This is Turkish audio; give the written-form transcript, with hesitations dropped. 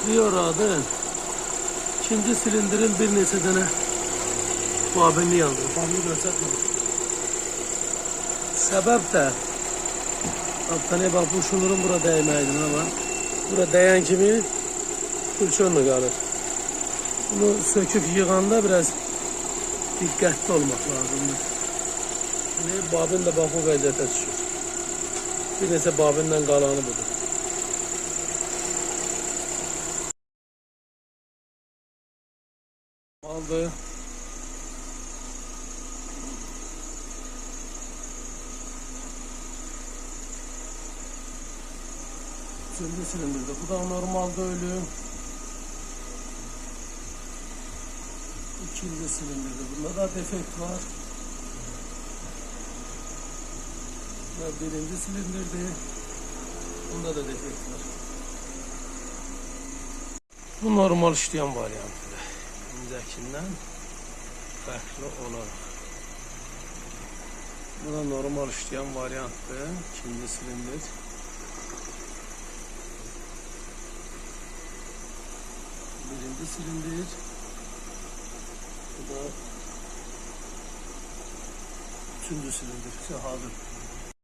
Diyor adı. İkinci silindirin bir neçə dənə babini yandı. Babini göstərmir. Səbəb də Abdane bak bu şunurun bura değmeydi ama bura değen kimi külçönle kalır. Bunu söküp yığanda biraz dikkatli olmak lazım. Yani babin de bak o vəziyyətə düşür. Bir neçə babindən qalanı budur. Aldı. Üçüncü silindirde. Bu da normalde ölü. İkinci silindirde. Bunda da defekt var. Ve birinci silindirde. Bunda da defekt var. Bu normal işleyen varyantı. Öncekinden farklı olarak. Bu da normal işleyen varyantı. İkinci silindir. Birinci silindir. Bu da üçüncü silindir. İşte hazır.